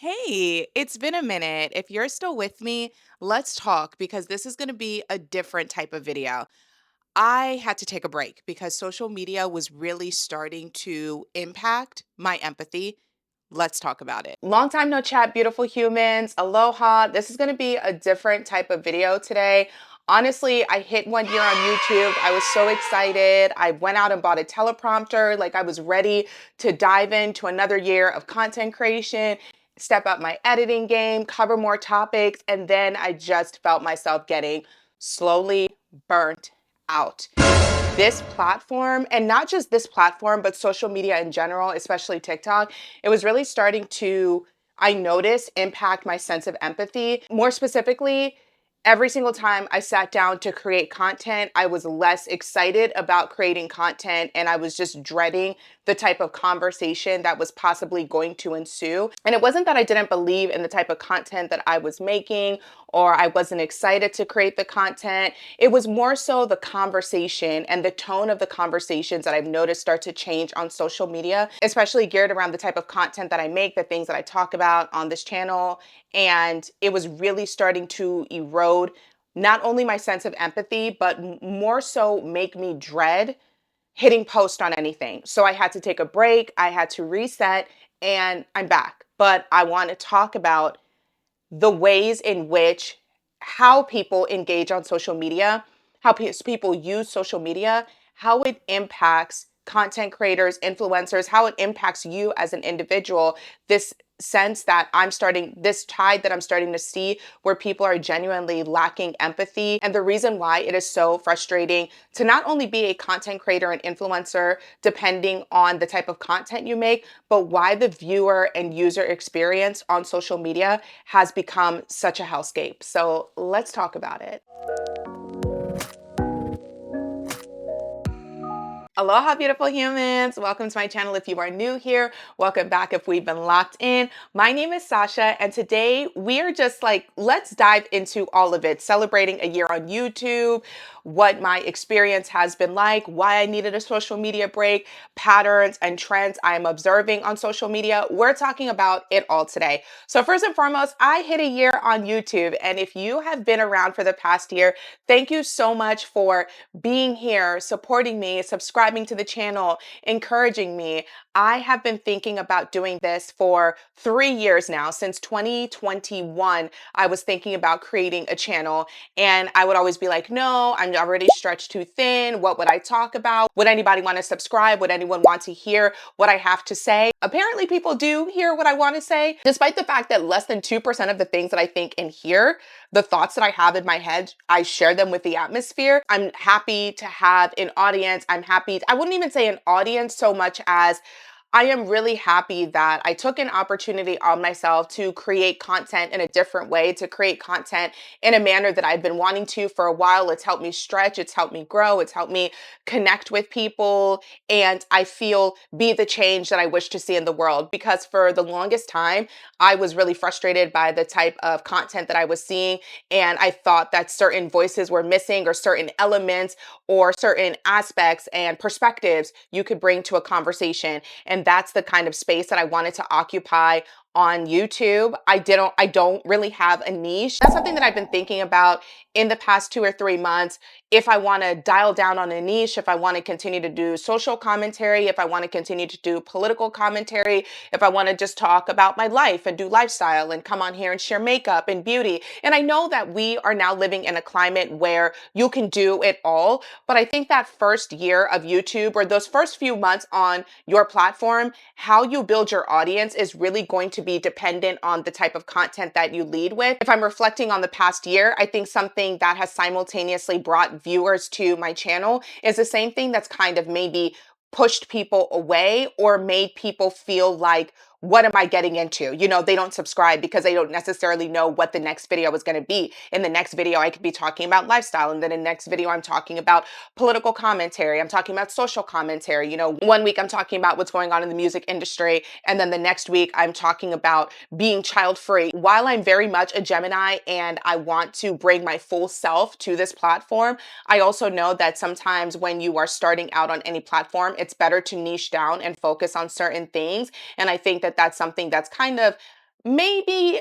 Hey, it's been a minute. If you're still with me, let's talk because this is going to be a different type of video. I had to take a break because social media was really starting to impact my empathy. Let's talk about it. Long time no chat, beautiful humans. Aloha. This is going to be a different type of video today. Honestly, I hit 1 year on YouTube. I was so excited. I went out and bought a teleprompter. Like I was ready to dive into another year of content creation, step up my editing game, cover more topics. And then I just felt myself getting slowly burnt out. This platform, and not just this platform, but social media in general, especially TikTok, it was really starting to, I noticed, impact my sense of empathy. More specifically, every single time I sat down to create content, I was less excited about creating content and I was just dreading the type of conversation that was possibly going to ensue. And it wasn't that I didn't believe in the type of content that I was making or I wasn't excited to create the content. It was more so the conversation and the tone of the conversations that I've noticed start to change on social media, especially geared around the type of content that I make, the things that I talk about on this channel. And it was really starting to erode not only my sense of empathy, but more so make me dread hitting post on anything. So I had to take a break, I had to reset, and I'm back. But I want to talk about the ways in which how people engage on social media, how people use social media, how it impacts content creators, influencers, how it impacts you as an individual. This sense that this tide that I'm starting to see where people are genuinely lacking empathy. And the reason why it is so frustrating to not only be a content creator and influencer, depending on the type of content you make, but why the viewer and user experience on social media has become such a hellscape. So let's talk about it. Aloha, beautiful humans. Welcome to my channel if you are new here. Welcome back if we've been locked in. My name is Sasha, and today we are just like, let's dive into all of it, celebrating a year on YouTube, what my experience has been like, why I needed a social media break, patterns and trends I am observing on social media. We're talking about it all today. So first and foremost, I hit a year on YouTube, and if you have been around for the past year, thank you so much for being here, supporting me, subscribing to the channel, encouraging me. I have been thinking about doing this for 3 years now. Since 2021, I was thinking about creating a channel, and I would always be like, no, I'm already stretched too thin. What would I talk about? Would anybody want to subscribe? Would anyone want to hear what I have to say? Apparently, people do hear what I want to say, despite the fact that less than 2% of the things that I think and hear, the thoughts that I have in my head, I share them with the atmosphere. I'm happy to have an audience. I wouldn't even say an audience so much as I am really happy that I took an opportunity on myself to create content in a different way, to create content in a manner that I've been wanting to for a while. It's helped me stretch, it's helped me grow, it's helped me connect with people, and I feel be the change that I wish to see in the world. Because for the longest time, I was really frustrated by the type of content that I was seeing, and I thought that certain voices were missing or certain elements or certain aspects and perspectives you could bring to a conversation. And that's the kind of space that I wanted to occupy on YouTube. I don't really have a niche. That's something that I've been thinking about in the past 2 or 3 months. If I want to dial down on a niche, if I want to continue to do social commentary, if I want to continue to do political commentary, if I want to just talk about my life and do lifestyle and come on here and share makeup and beauty. And I know that we are now living in a climate where you can do it all, but I think that first year of YouTube or those first few months on your platform, how you build your audience is really going to be dependent on the type of content that you lead with. If I'm reflecting on the past year, I think something that has simultaneously brought viewers to my channel is the same thing that's kind of maybe pushed people away or made people feel like, what am I getting into? You know, they don't subscribe because they don't necessarily know what the next video is going to be. In the next video, I could be talking about lifestyle. And then in the next video, I'm talking about political commentary. I'm talking about social commentary. You know, one week I'm talking about what's going on in the music industry. And then the next week, I'm talking about being child free. While I'm very much a Gemini and I want to bring my full self to this platform, I also know that sometimes when you are starting out on any platform, it's better to niche down and focus on certain things. And I think that that's something that's kind of maybe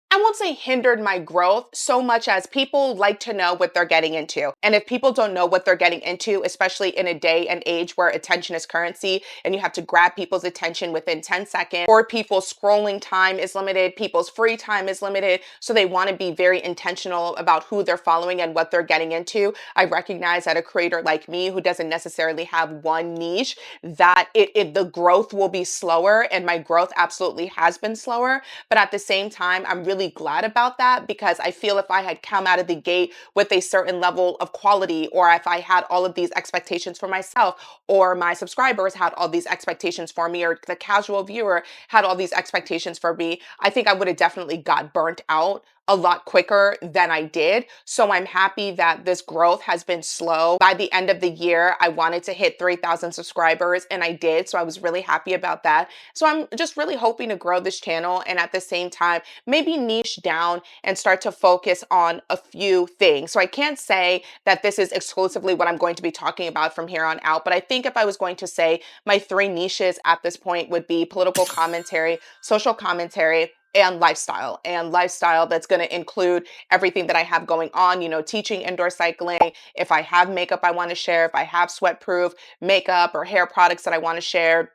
I won't say hindered my growth so much as people like to know what they're getting into. And if people don't know what they're getting into, especially in a day and age where attention is currency and you have to grab people's attention within 10 seconds, or people's scrolling time is limited, people's free time is limited. So they want to be very intentional about who they're following and what they're getting into. I recognize that a creator like me who doesn't necessarily have one niche, that the growth will be slower, and my growth absolutely has been slower. But at the same time, I'm really glad about that because I feel if I had come out of the gate with a certain level of quality, or if I had all of these expectations for myself, or my subscribers had all these expectations for me, or the casual viewer had all these expectations for me, I think I would have definitely got burnt out a lot quicker than I did. So I'm happy that this growth has been slow. By the end of the year, I wanted to hit 3,000 subscribers and I did. So I was really happy about that. So I'm just really hoping to grow this channel and at the same time, maybe niche down and start to focus on a few things. So I can't say that this is exclusively what I'm going to be talking about from here on out, but I think if I was going to say my three niches at this point would be political commentary, social commentary, and lifestyle that's going to include everything that I have going on, teaching indoor cycling. If I have makeup I want to share, if I have sweat proof makeup or hair products that I want to share,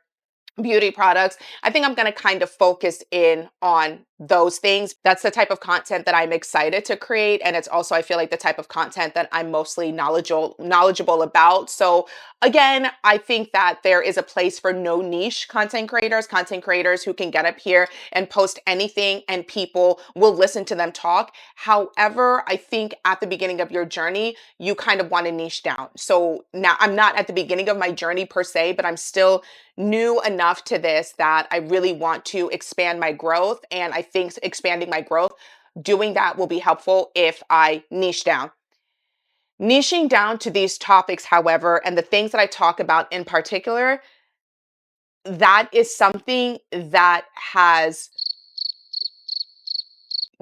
beauty products, I think I'm going to kind of focus in on those things. That's the type of content that I'm excited to create. And it's also, I feel like, the type of content that I'm mostly knowledgeable about. So again, I think that there is a place for no niche content creators who can get up here and post anything and people will listen to them talk. However, I think at the beginning of your journey, you kind of want to niche down. So now I'm not at the beginning of my journey per se, but I'm still new enough to this that I really want to expand my growth. And I think expanding my growth, doing that will be helpful if I niche down. Niching down to these topics, however, and the things that I talk about in particular, that is something that has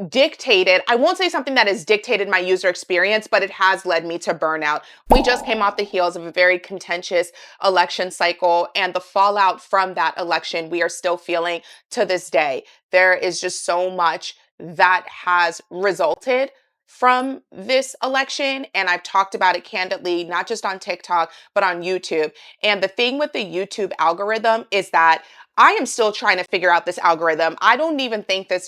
dictated, I won't say something that has dictated my user experience, but it has led me to burnout. We just came off the heels of a very contentious election cycle, and the fallout from that election we are still feeling to this day. There is just so much that has resulted from this election, and I've talked about it candidly, not just on TikTok, but on YouTube. And the thing with the YouTube algorithm is that I am still trying to figure out this algorithm. I don't even think this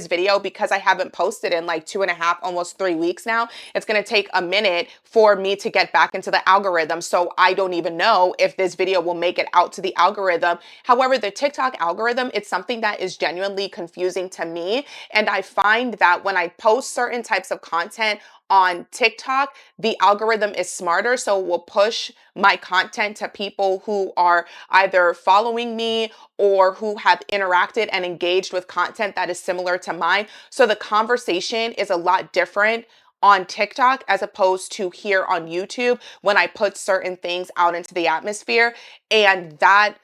video, because I haven't posted in like 2.5, almost 3 weeks now. It's going to take a minute for me to get back into the algorithm. So I don't even know if this video will make it out to the algorithm. However, the TikTok algorithm, it's something that is genuinely confusing to me. And I find that when I post certain types of content on TikTok, the algorithm is smarter, so it will push my content to people who are either following me or who have interacted and engaged with content that is similar to mine. So the conversation is a lot different on TikTok as opposed to here on YouTube when I put certain things out into the atmosphere. And that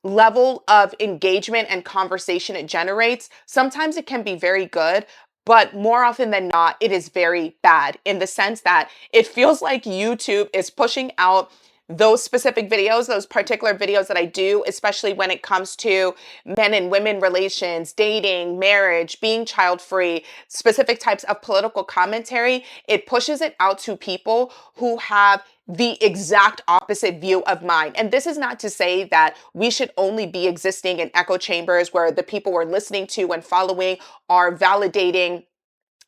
level of engagement and conversation it generates, sometimes it can be very good, but more often than not, it is very bad in the sense that it feels like YouTube is pushing out those specific videos, those particular videos that I do, especially when it comes to men and women relations, dating, marriage, being child free, specific types of political commentary. It pushes it out to people who have the exact opposite view of mine. And this is not to say that we should only be existing in echo chambers where the people we're listening to and following are validating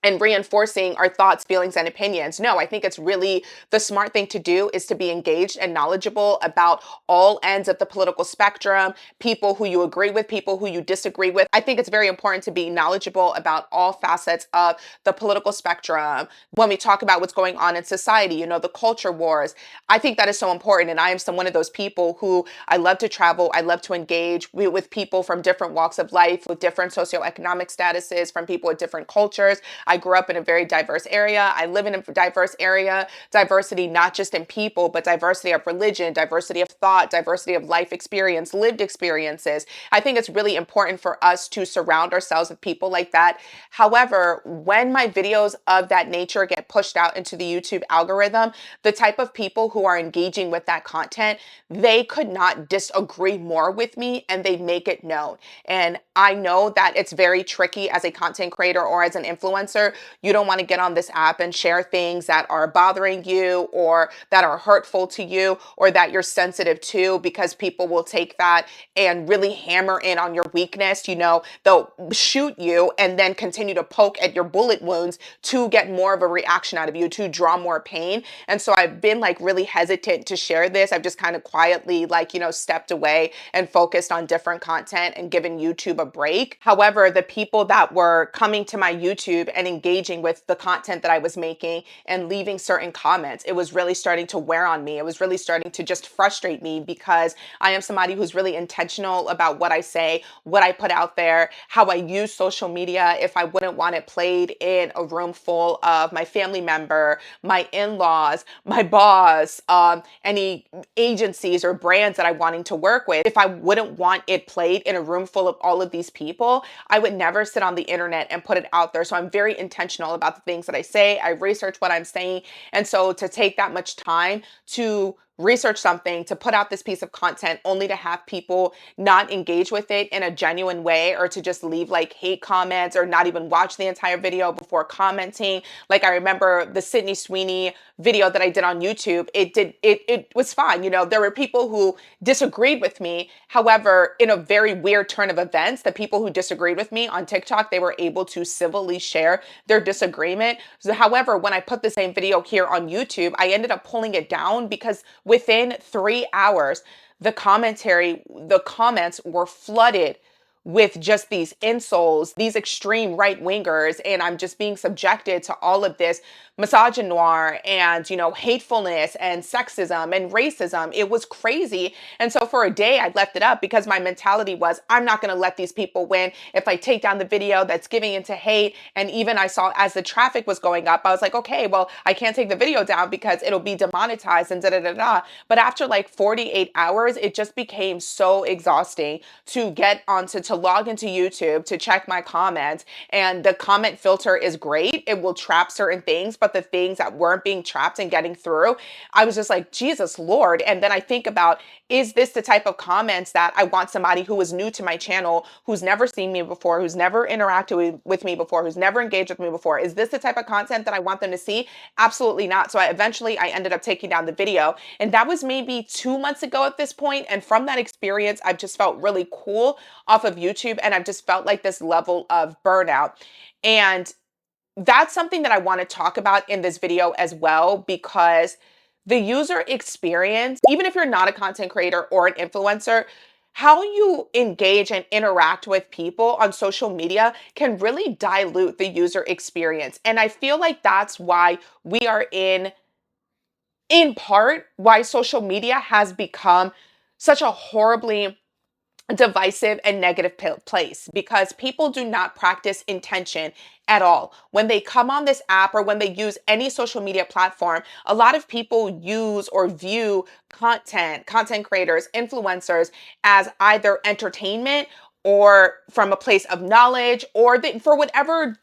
and reinforcing our thoughts, feelings, and opinions. No, I think it's really the smart thing to do is to be engaged and knowledgeable about all ends of the political spectrum, people who you agree with, people who you disagree with. I think it's very important to be knowledgeable about all facets of the political spectrum. When we talk about what's going on in society, the culture wars, I think that is so important. And I am one of those people who I love to travel. I love to engage with people from different walks of life, with different socioeconomic statuses, from people with different cultures. I grew up in a very diverse area. I live in a diverse area. Diversity, not just in people, but diversity of religion, diversity of thought, diversity of life experience, lived experiences. I think it's really important for us to surround ourselves with people like that. However, when my videos of that nature get pushed out into the YouTube algorithm, the type of people who are engaging with that content, they could not disagree more with me, and they make it known. And I know that it's very tricky as a content creator or as an influencer. You don't want to get on this app and share things that are bothering you or that are hurtful to you or that you're sensitive to, because people will take that and really hammer in on your weakness. They'll shoot you and then continue to poke at your bullet wounds to get more of a reaction out of you, to draw more pain. And so I've been like really hesitant to share this. I've just kind of quietly stepped away and focused on different content and given YouTube a break. However, the people that were coming to my YouTube and engaging with the content that I was making and leaving certain comments, it was really starting to wear on me. It was really starting to just frustrate me, because I am somebody who's really intentional about what I say, what I put out there, how I use social media. If I wouldn't want it played in a room full of my family member, my in-laws, my boss, any agencies or brands that I'm wanting to work with, if I wouldn't want it played in a room full of all of these people, I would never sit on the internet and put it out there. So I'm very intentional about the things that I say. I research what I'm saying. And so to take that much time to research something, to put out this piece of content only to have people not engage with it in a genuine way, or to just leave like hate comments or not even watch the entire video before commenting. Like, I remember the Sydney Sweeney video that I did on YouTube. It was fine. There were people who disagreed with me. However, in a very weird turn of events, the people who disagreed with me on TikTok, they were able to civilly share their disagreement. So, however, when I put the same video here on YouTube, I ended up pulling it down because within 3 hours, the comments were flooded with just these insults, these extreme right wingers, and I'm just being subjected to all of this misogynoir and, hatefulness and sexism and racism. It was crazy. And so for a day, I left it up because my mentality was, I'm not going to let these people win. If I take down the video that's giving into hate, and even I saw as the traffic was going up, I was like, okay, well, I can't take the video down because it'll be demonetized and da da da da. But after like 48 hours, it just became so exhausting to log into YouTube to check my comments. And the comment filter is great. It will trap certain things, but the things that weren't being trapped and getting through, I was just like, Jesus Lord. And then I think about, is this the type of comments that I want somebody who is new to my channel, who's never seen me before, who's never interacted with me before, who's never engaged with me before? Is this the type of content that I want them to see? Absolutely not. So eventually I ended up taking down the video. And that was maybe 2 months ago at this point. And from that experience, I've just felt really cool off of YouTube. And I've just felt like this level of burnout. And that's something that I want to talk about in this video as well, because the user experience, even if you're not a content creator or an influencer, how you engage and interact with people on social media can really dilute the user experience. And I feel like that's why we are in part, why social media has become such a horribly divisive and negative place, because people do not practice intention at all. When they come on this app or when they use any social media platform, a lot of people use or view content creators, influencers as either entertainment or from a place of knowledge, or for whatever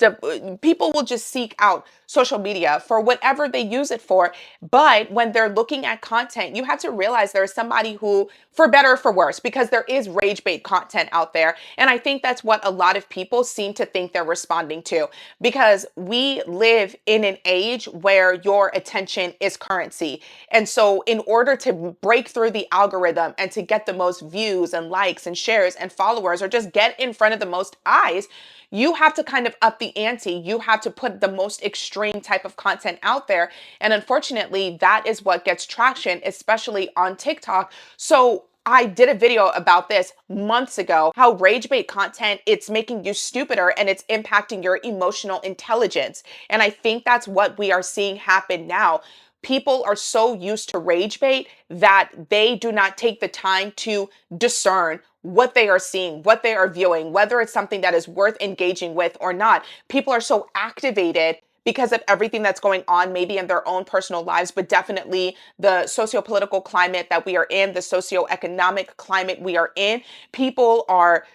people will just seek out social media for whatever they use it for. But when they're looking at content, you have to realize there's somebody who, for better or for worse, because there is rage bait content out there. And I think that's what a lot of people seem to think they're responding to, because we live in an age where your attention is currency. And so in order to break through the algorithm and to get the most views and likes and shares and followers, or just get in front of the most eyes, you have to kind of up the ante. You have to put the most extreme type of content out there. And unfortunately, that is what gets traction, especially on TikTok. So I did a video about this months ago, how rage bait content, it's making you stupider and it's impacting your emotional intelligence. And I think that's what we are seeing happen now. People are so used to rage bait that they do not take the time to discern what they are seeing, what they are viewing, whether it's something that is worth engaging with or not. People are so activated because of everything that's going on, maybe in their own personal lives, but definitely the socio-political climate that we are in, the socio-economic climate we are in. People are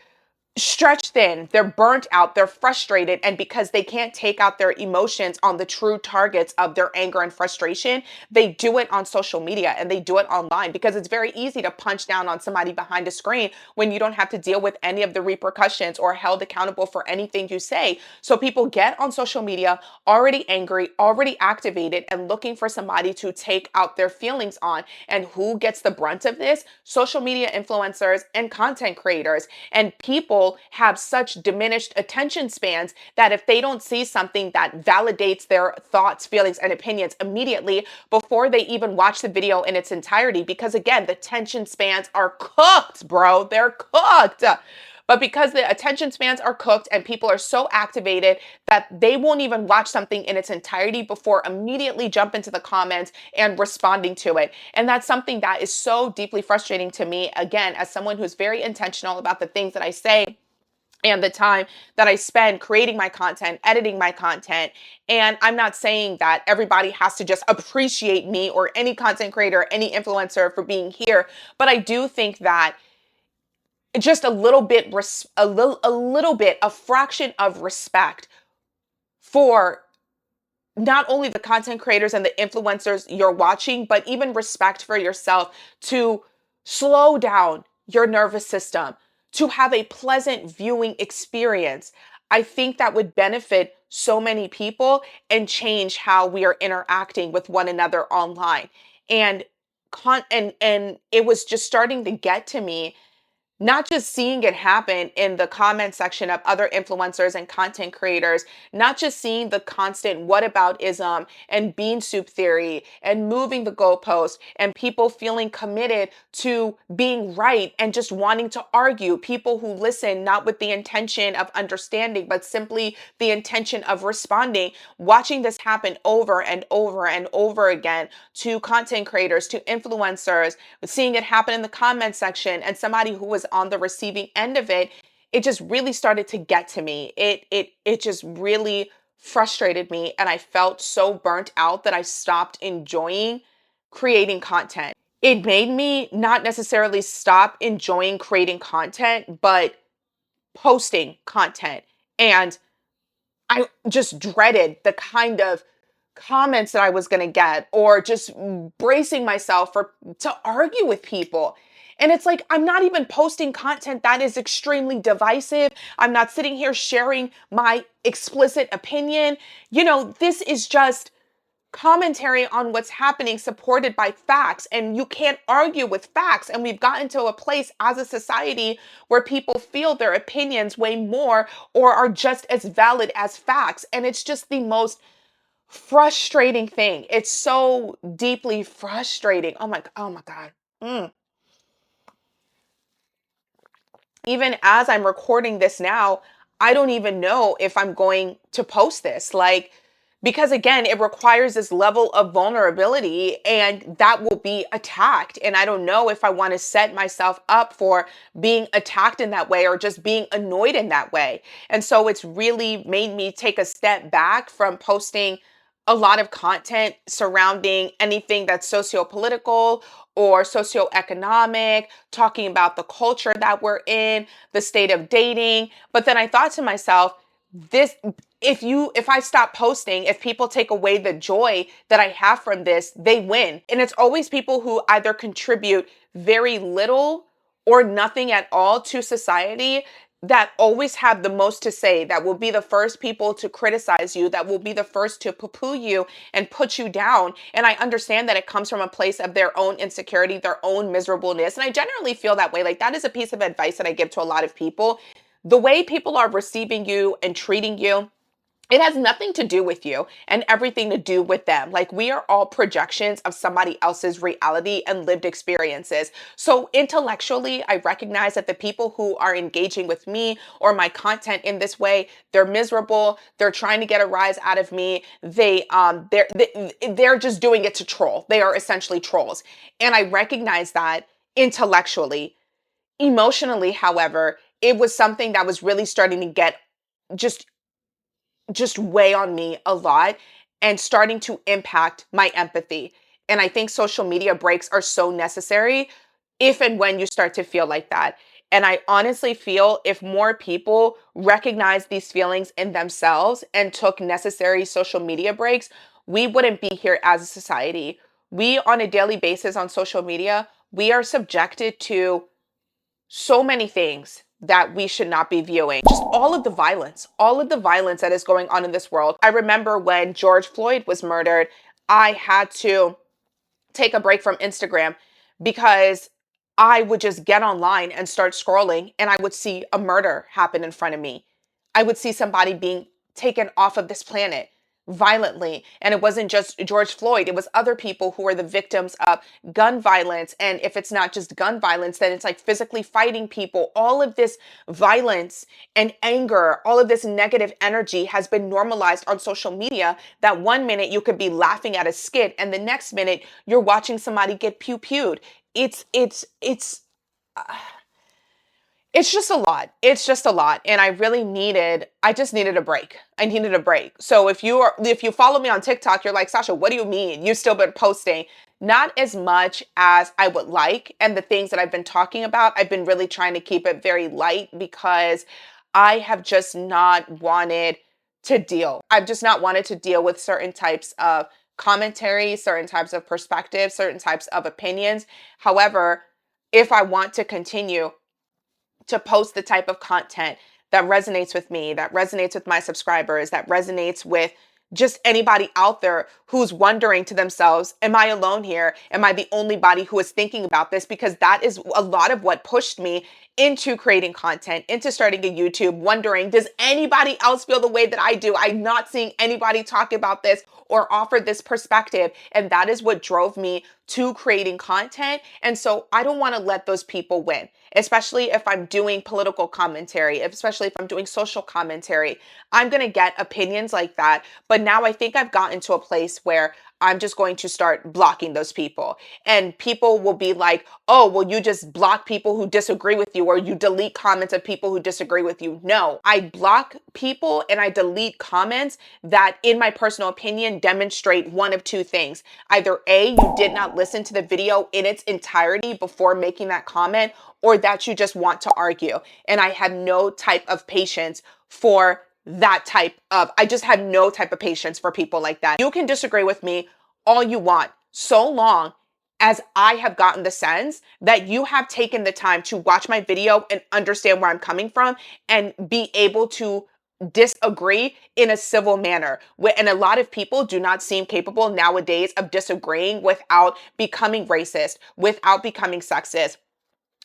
stretched thin, they're burnt out, they're frustrated, and because they can't take out their emotions on the true targets of their anger and frustration, they do it on social media and they do it online because it's very easy to punch down on somebody behind a screen when you don't have to deal with any of the repercussions or held accountable for anything you say. So people get on social media already angry, already activated, and looking for somebody to take out their feelings on. And who gets the brunt of this? Social media influencers and content creators. And people have such diminished attention spans that if they don't see something that validates their thoughts, feelings, and opinions immediately before they even watch the video in its entirety, because again, the attention spans are cooked, bro. They're cooked. But because the attention spans are cooked and people are so activated that they won't even watch something in its entirety before immediately jump into the comments and responding to it. And that's something that is so deeply frustrating to me, again, as someone who's very intentional about the things that I say and the time that I spend creating my content, editing my content. And I'm not saying that everybody has to just appreciate me or any content creator, any influencer for being here, but I do think that just a little bit, a fraction of respect for not only the content creators and the influencers you're watching, but even respect for yourself to slow down your nervous system, to have a pleasant viewing experience. I think that would benefit so many people and change how we are interacting with one another online. And and it was just starting to get to me, not just seeing it happen in the comment section of other influencers and content creators, not just seeing the constant whataboutism and bean soup theory and moving the goalpost and people feeling committed to being right and just wanting to argue, people who listen not with the intention of understanding, but simply the intention of responding, watching this happen over and over and over again to content creators, to influencers, seeing it happen in the comment section and somebody who was on the receiving end of it, it just really started to get to me. It just really frustrated me and I felt so burnt out that I stopped enjoying creating content. It made me not necessarily stop enjoying creating content, but posting content. And I just dreaded the kind of comments that I was going to get, or just bracing myself for to argue with people. And it's like, I'm not even posting content that is extremely divisive. I'm not sitting here sharing my explicit opinion. This is just commentary on what's happening supported by facts, and you can't argue with facts. And we've gotten to a place as a society where people feel their opinions way more or are just as valid as facts, and it's just the most frustrating thing. It's so deeply frustrating. Oh my God. Even as I'm recording this now, I don't even know if I'm going to post this. Because again, it requires this level of vulnerability and that will be attacked. And I don't know if I want to set myself up for being attacked in that way or just being annoyed in that way. And so it's really made me take a step back from posting a lot of content surrounding anything that's socio-political or socioeconomic, talking about the culture that we're in, the state of dating. But then I thought to myself, this if I stop posting, if people take away the joy that I have from this, they win. And it's always people who either contribute very little or nothing at all to society that always have the most to say, that will be the first people to criticize you, that will be the first to poo-poo you and put you down. And I understand that it comes from a place of their own insecurity, their own miserableness. And I generally feel that way. Like, that is a piece of advice that I give to a lot of people. The way people are receiving you and treating you, it has nothing to do with you and everything to do with them. Like, we are all projections of somebody else's reality and lived experiences. So intellectually, I recognize that the people who are engaging with me or my content in this way, they're miserable. They're trying to get a rise out of me. They're just doing it to troll. They are essentially trolls. And I recognize that intellectually. Emotionally, however, it was something that was really starting to get just weigh on me a lot and starting to impact my empathy. And I think social media breaks are so necessary if and when you start to feel like that. And I honestly feel if more people recognize these feelings in themselves and took necessary social media breaks, we wouldn't be here as a society. We, on a daily basis on social media, we are subjected to so many things that we should not be viewing. Just all of the violence that is going on in this world. I remember when George Floyd was murdered, I had to take a break from Instagram because I would just get online and start scrolling and I would see a murder happen in front of me. I would see somebody being taken off of this planet violently. And it wasn't just George Floyd, it was other people who were the victims of gun violence. And if it's not just gun violence, then it's like physically fighting people. All of this violence and anger, all of this negative energy has been normalized on social media that one minute you could be laughing at a skit and the next minute you're watching somebody get pew-pewed. Uh, it's just a lot. It's just a lot. And I just needed a break. I needed a break. So if you follow me on TikTok, you're like, Sasha, what do you mean? You've still been posting. Not as much as I would like. And the things that I've been talking about, I've been really trying to keep it very light because I have just not wanted to deal. I've just not wanted to deal with certain types of commentary, certain types of perspectives, certain types of opinions. However, if I want to continue to post the type of content that resonates with me, that resonates with my subscribers, that resonates with just anybody out there who's wondering to themselves, am I alone here? Am I the only body who is thinking about this? Because that is a lot of what pushed me into creating content, into starting a YouTube, wondering, does anybody else feel the way that I do? I'm not seeing anybody talk about this or offer this perspective. And that is what drove me to creating content. And so I don't want to let those people win, especially if I'm doing political commentary, especially if I'm doing social commentary. I'm going to get opinions like that. But now I think I've gotten to a place where I'm just going to start blocking those people. And people will be like, oh, well, you just block people who disagree with you, or you delete comments of people who disagree with you. No, I block people and I delete comments that, in my personal opinion, demonstrate one of two things. Either A, you did not listen to the video in its entirety before making that comment, or that you just want to argue. And I have no type of patience for I just have no type of patience for people like that. You can disagree with me all you want, so long as I have gotten the sense that you have taken the time to watch my video and understand where I'm coming from and be able to disagree in a civil manner. And a lot of people do not seem capable nowadays of disagreeing without becoming racist, without becoming sexist,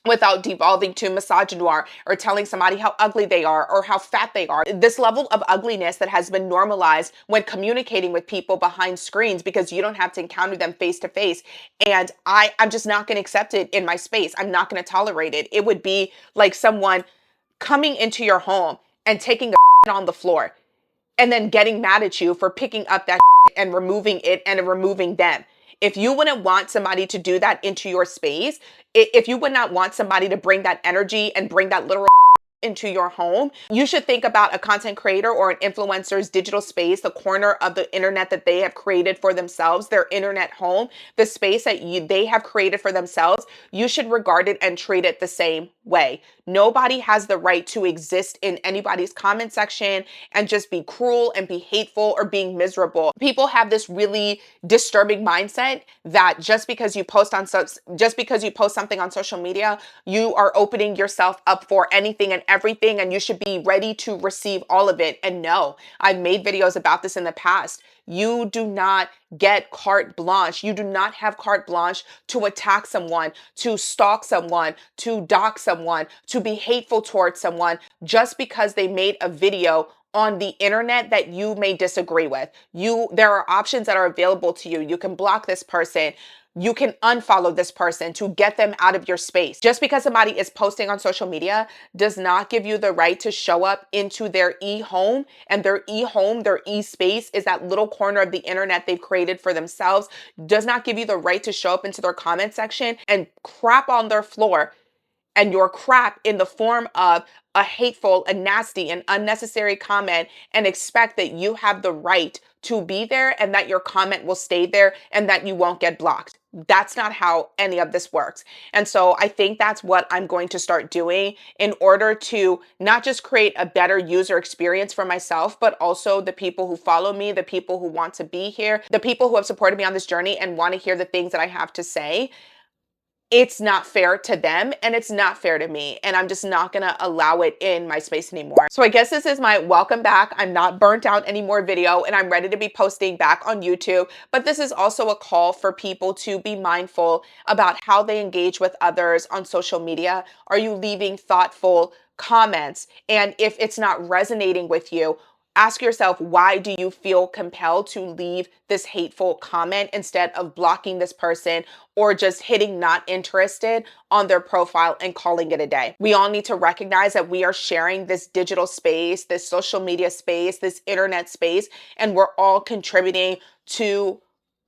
without devolving to misogynoir or telling somebody how ugly they are or how fat they are. This level of ugliness that has been normalized when communicating with people behind screens because you don't have to encounter them face to face. And I'm just not going to accept it in my space. I'm not going to tolerate it. It would be like someone coming into your home and taking a on the floor and then getting mad at you for picking up that and removing it and removing them. If you wouldn't want somebody to do that into your space, if you would not want somebody to bring that energy and bring that literal into your home, you should think about a content creator or an influencer's digital space, the corner of the internet that they have created for themselves, their internet home, the space that they have created for themselves. You should regard it and treat it the same way. Nobody has the right to exist in anybody's comment section and just be cruel and be hateful or being miserable. People have this really disturbing mindset that just because you post something on social media, you are opening yourself up for anything and everything, and you should be ready to receive all of it. And no, I've made videos about this in the past. You do not get carte blanche. You do not have carte blanche to attack someone, to stalk someone, to dox someone, to be hateful towards someone just because they made a video on the internet that you may disagree with. There are options that are available to you. You can block this person. You can unfollow this person to get them out of your space. Just because somebody is posting on social media does not give you the right to show up into their e-home, and their e-home, their e-space is that little corner of the internet they've created for themselves. Does not give you the right to show up into their comment section and crap on their floor and your crap in the form of a hateful, a nasty, and unnecessary comment and expect that you have the right to be there and that your comment will stay there and that you won't get blocked. That's not how any of this works. And so I think that's what I'm going to start doing in order to not just create a better user experience for myself, but also the people who follow me, the people who want to be here, the people who have supported me on this journey and want to hear the things that I have to say. It's not fair to them and it's not fair to me. And I'm just not going to allow it in my space anymore. So I guess this is my welcome back. I'm not burnt out anymore video and I'm ready to be posting back on YouTube. But this is also a call for people to be mindful about how they engage with others on social media. Are you leaving thoughtful comments? And if it's not resonating with you, ask yourself, why do you feel compelled to leave this hateful comment instead of blocking this person or just hitting not interested on their profile and calling it a day? We all need to recognize that we are sharing this digital space, this social media space, this internet space, and we're all contributing to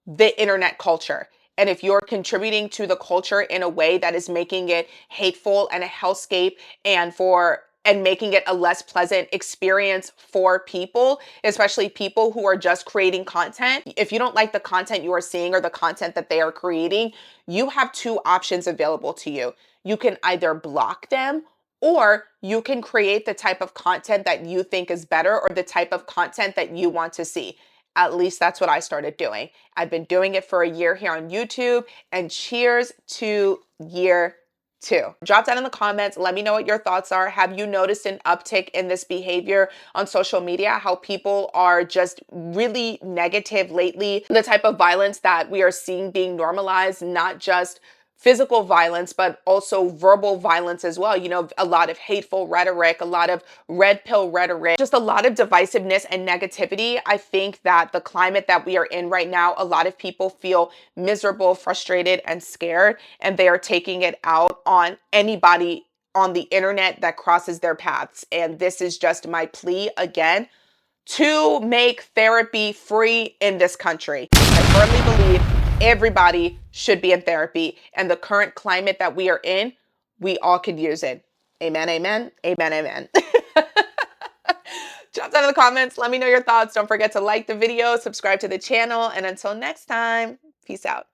the internet culture. And if you're contributing to the culture in a way that is making it hateful and a hellscape and making it a less pleasant experience for people, especially people who are just creating content. If you don't like the content you are seeing or the content that they are creating, you have two options available to you. You can either block them or you can create the type of content that you think is better or the type of content that you want to see. At least that's what I started doing. I've been doing it for a year here on YouTube, and cheers to year two. Drop down in the comments. Let me know what your thoughts are. Have you noticed an uptick in this behavior on social media? How people are just really negative lately? The type of violence that we are seeing being normalized, not just physical violence, but also verbal violence as well. You know, a lot of hateful rhetoric, a lot of red pill rhetoric, just a lot of divisiveness and negativity. I think that the climate that we are in right now, a lot of people feel miserable, frustrated, and scared, and they are taking it out on anybody on the internet that crosses their paths. And this is just my plea again to make therapy free in this country. I firmly believe everybody should be in therapy, and the current climate that we are in, we all could use it. Amen, amen, amen, amen. Drop down in the comments. Let me know your thoughts. Don't forget to like the video, subscribe to the channel, and until next time, peace out.